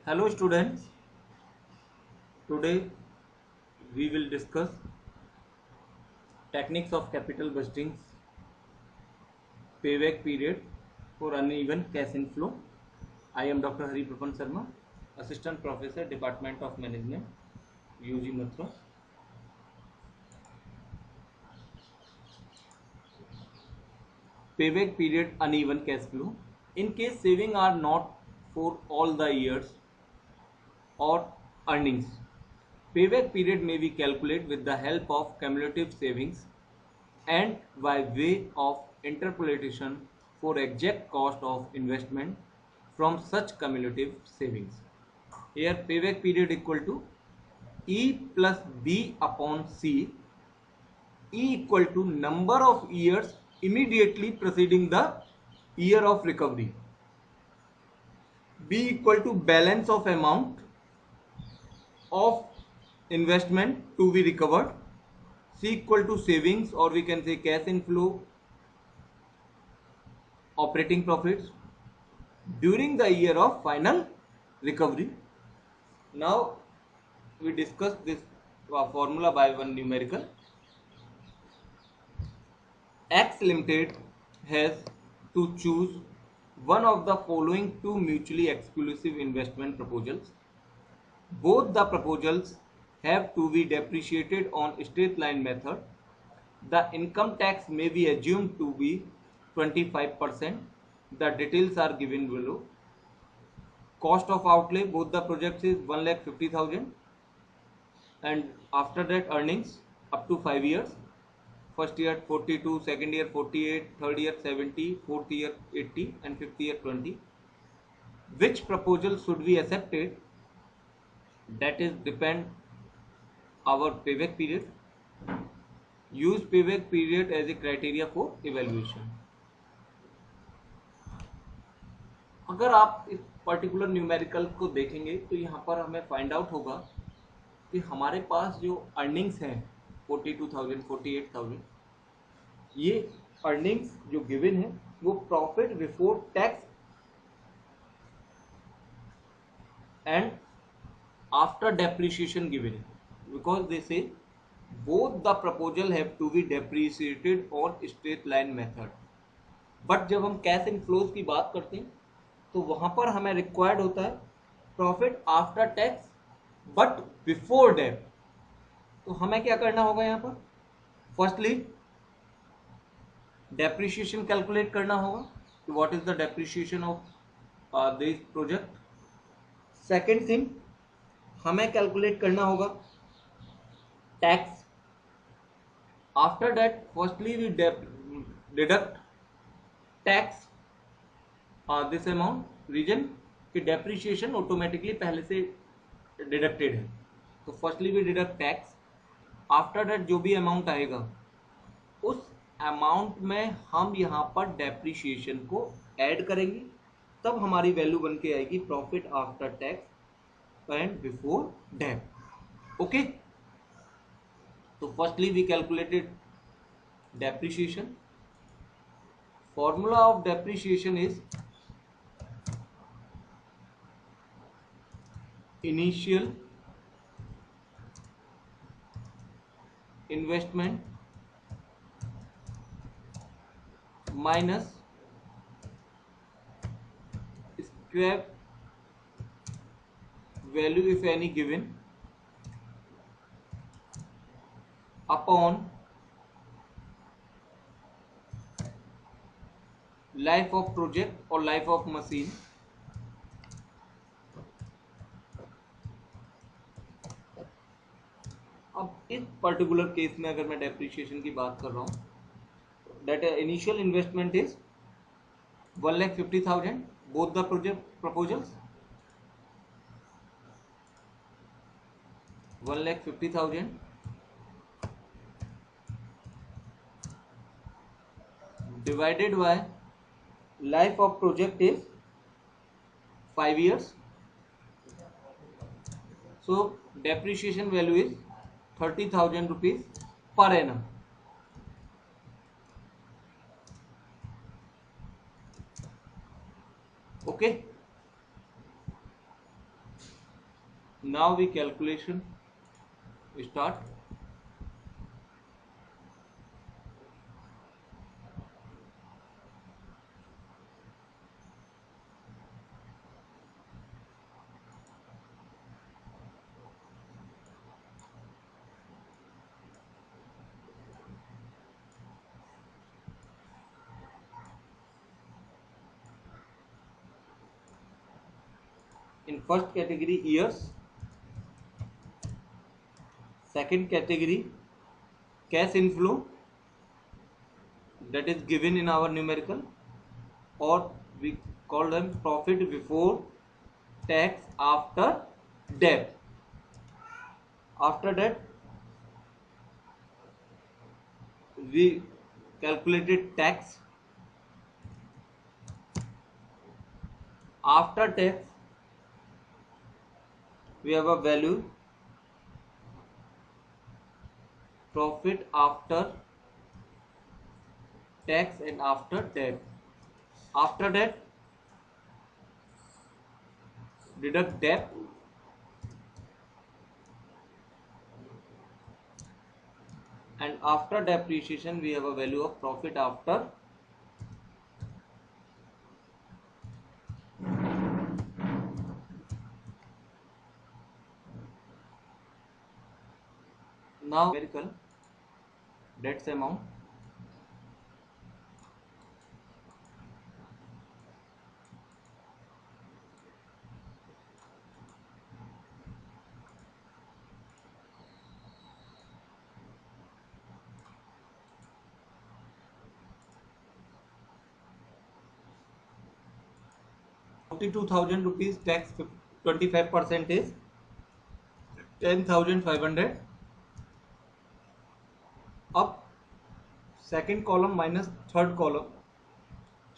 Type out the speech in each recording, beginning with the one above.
Hello students, today we will discuss techniques of capital budgeting payback period for uneven cash inflow. I am Dr. Hari Prapan Sharma, Assistant Professor, Department of Management, UG Mathura. Payback period uneven cash flow. In case saving are not for all the years or earnings, payback period may be calculated with the help of cumulative savings and by way of interpolation for exact cost of investment from such cumulative savings. Here payback period equal to E plus B upon C, E equal to number of years immediately preceding the year of recovery, B equal to balance of amount of investment to be recovered, C equal to savings or we can say cash inflow operating profits during the year of final recovery. Now we discuss this formula by one numerical. X Limited has to choose one of the following two mutually exclusive investment proposals. Both the proposals have to be depreciated on straight line method. The income tax may be assumed to be 25%. The details are given below. Cost of outlay both the projects is 1,50,000 and after that earnings up to 5 years. First year 42, second year 48, third year 70, fourth year 80 and fifth year 20. Which proposal should be accepted? That is depend our payback period. Use payback period as a criteria for evaluation. अगर आप इस particular numerical को देखेंगे तो यहाँ पर हमें find out होगा कि हमारे पास जो अर्निंग्स हैं 42,000 48,000, ये अर्निंग्स जो गिवन है वो profit before tax and after depreciation given है, बिकॉज दे से both the proposal have to be depreciated on straight line method. But जब हम कैश इनफ्लोज की बात करते हैं तो वहां पर हमें रिक्वायर्ड होता है profit after tax but before date. तो हमें क्या करना होगा यहाँ पर? फर्स्टली डेप्रिसिएशन कैलकुलेट करना होगा कि what is the depreciation of this project. Second thing, हमें कैलकुलेट करना होगा tax. After that, firstly we deduct tax this amount. Reason कि डेप्रिसिएशन ऑटोमेटिकली पहले से डिडक्टेड है. तो firstly we deduct tax. After that जो भी अमाउंट आएगा उस अमाउंट में हम यहाँ पर डेप्रिसिएशन को ऐड करेंगे, तब हमारी वैल्यू बन के आएगी profit after tax and before date. Okay, तो firstly we calculated depreciation. Formula of depreciation is initial investment minus scrap value if any given upon life of project or life of machine. अब इस particular case में अगर मैं depreciation की बात कर रहा हूं, that initial investment is 1,50,000 both the project proposals. 1,50,000 divided by life of project is 5 years. So depreciation value is 30,000 rupees per annum. Okay, Now we calculation start. In first category years, second category cash inflow, that is given in our numerical, or we call them profit before tax after debt. After that we calculated tax. After tax we have a value profit after tax and after debt. After that deduct debt, and after depreciation we have a value of profit after now numerical debts amount. 42,000 rupees, tax 25% is 10,500. Up second column minus third column.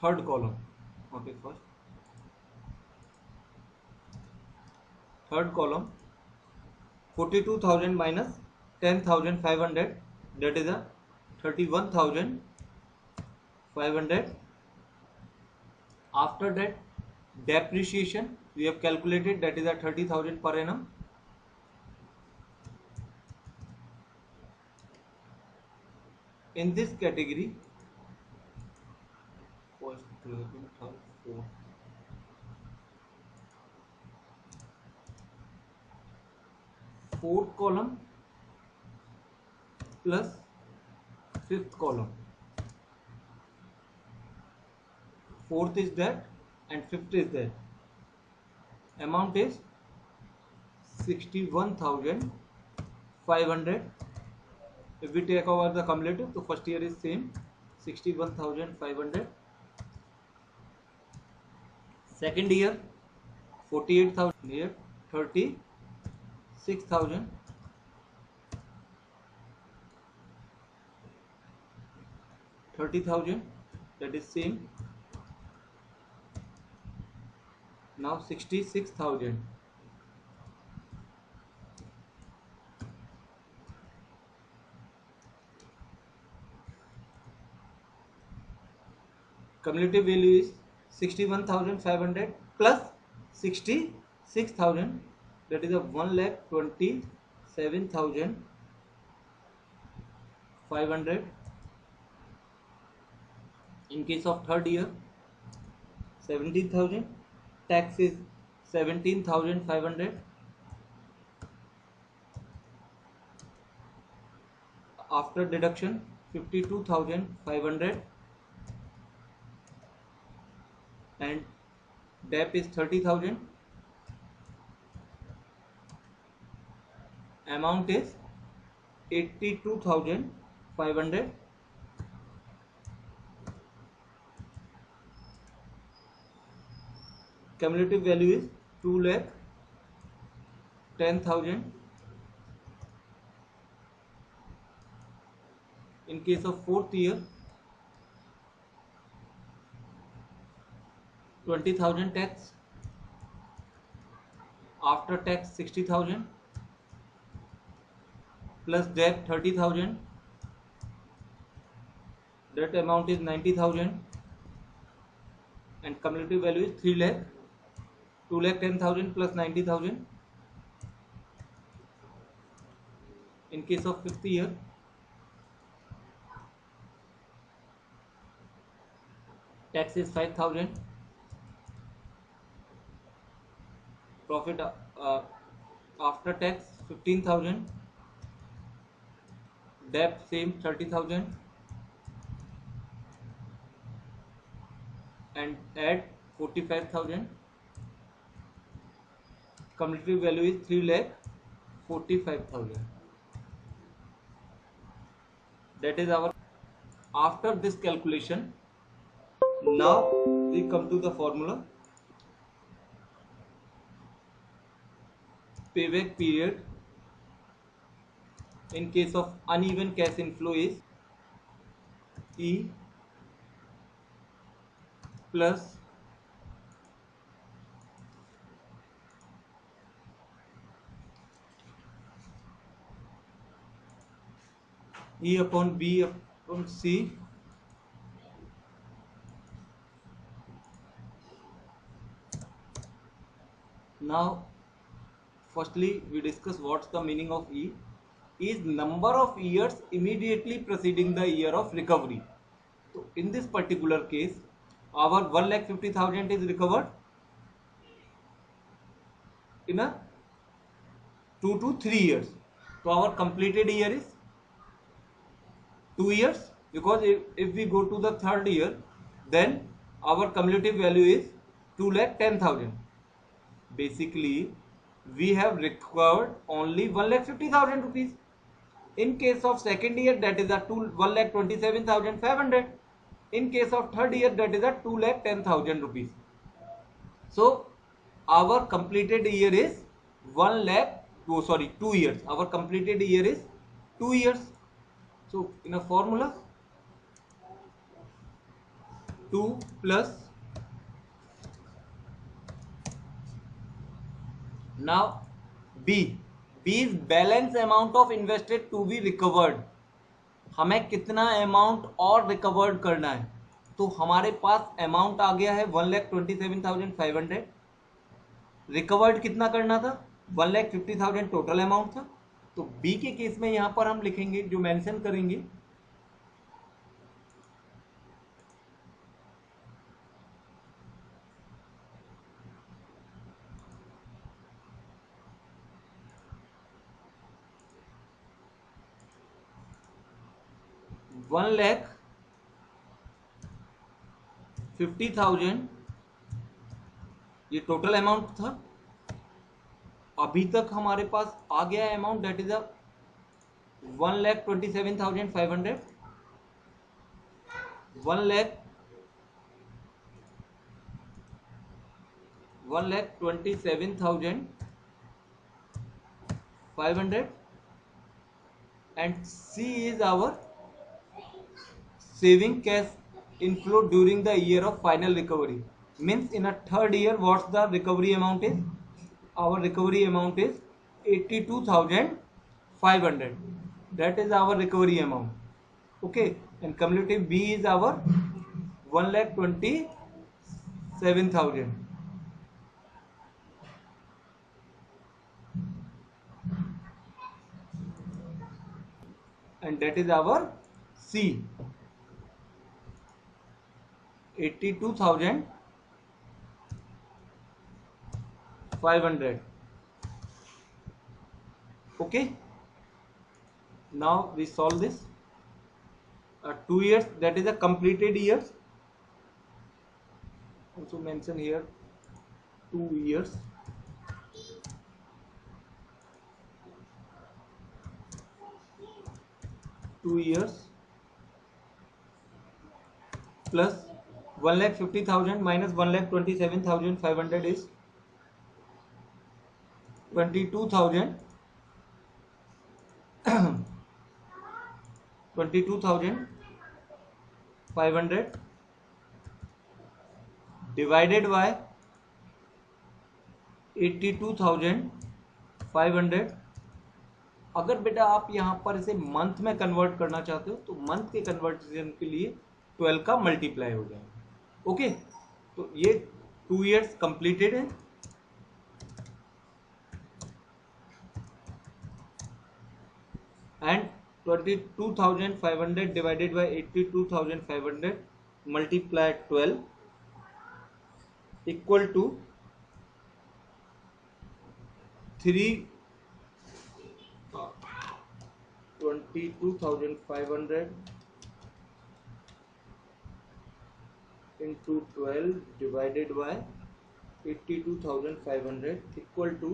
Okay, first third column, 42,000 minus 10,500, that is a 31,500. After that depreciation we have calculated, that is a 30,000 per annum. In this category first, second, third, fourth, fourth column plus fifth column. Fourth is that and fifth is that. Amount is 61,500. If we take over the cumulative, so first year is same 61,500. Second year 48,000. Year 36,000. That is same. Now 66,000. Cumulative value is 61,500 plus 66,000, that is a 1,27,500. In case of third year 17,000. Tax is 17,500. After deduction 52,500, and debt is 30,000. Amount is 82,500. Cumulative value is 2,10,000. In case of fourth year 20,000 tax. After tax 60,000 plus debt 30,000. That amount is 90,000, and cumulative value is 3 lakh. 2,10,000 plus 90,000, In case of fifth year, tax is 5,000, profit after tax 15,000, debt same 30,000, and add 45,000. Cumulative value is 3,45,000. That is our. After this calculation, now we come to the formula. Payback period in case of uneven cash inflow is E plus E upon B upon C Now, firstly, we discuss what's the meaning of E. Is number of years immediately preceding the year of recovery. So, in this particular case, our 1,50,000 is recovered in a 2 to 3 years. So, our completed year is 2 years, because if we go to the third year, then our cumulative value is 2,10,000. Basically, we have recovered only 1,50,000 rupees. In case of second year, that is a 1,27,500. In case of third year, that is a 2,10,000 rupees. So our completed year is 2 years. Our completed year is 2 years. So in a formula, 2 plus, now B is balance amount of invested to be recovered. हमें कितना amount और recovered करना है, तो हमारे पास amount आ गया है 1,27,500. Recovered कितना करना था, 1,50,000 टोटल अमाउंट था. तो बी के केस में यहां पर हम लिखेंगे, जो मेंशन करेंगे, $1,50,000 ये टोटल अमाउंट था. अभी तक हमारे पास आ गया है amount, that is a 1,27,500. 1,27,500 and C is our saving cash inflow during the year of final recovery. Means in a third year, what's the recovery amount is? Our recovery amount is 82,500. That is our recovery amount. Okay, and cumulative B is our 1,27,000. And that is our C, 82,500. Okay, now we solve this. 2 years, that is a completed years. Also mention here 2 years. Plus 1,50,000 minus 1,27,500 is 22,000. 22,500 divided by 82,500. अगर बेटा आप यहाँ पर इसे month में convert करना चाहते हो, तो मंथ के कन्वर्जन के लिए 12 का मल्टीप्लाई हो जाएगा. ओके, तो ये 2 years कंप्लीटेड है. 22,500 divided by 82,500 multiplied 12 equal to 22,500 into 12 divided by 82,500 equal to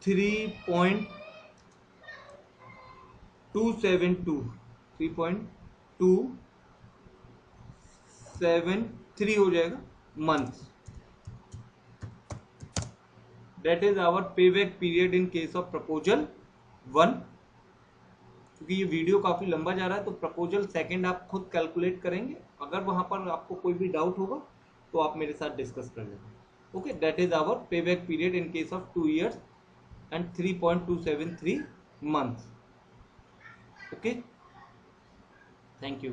3.273 हो जाएगा months. That is our payback period in case of proposal 1. क्योंकि ये वीडियो काफ़ी लंबा जा रहा है तो प्रपोजल सेकंड आप खुद कैलकुलेट करेंगे. अगर वहाँ पर आपको कोई भी डाउट होगा तो आप मेरे साथ डिस्कस कर लेंगे. Okay, that is our payback period in case of 2 years and 3.273 months. Okay, thank you.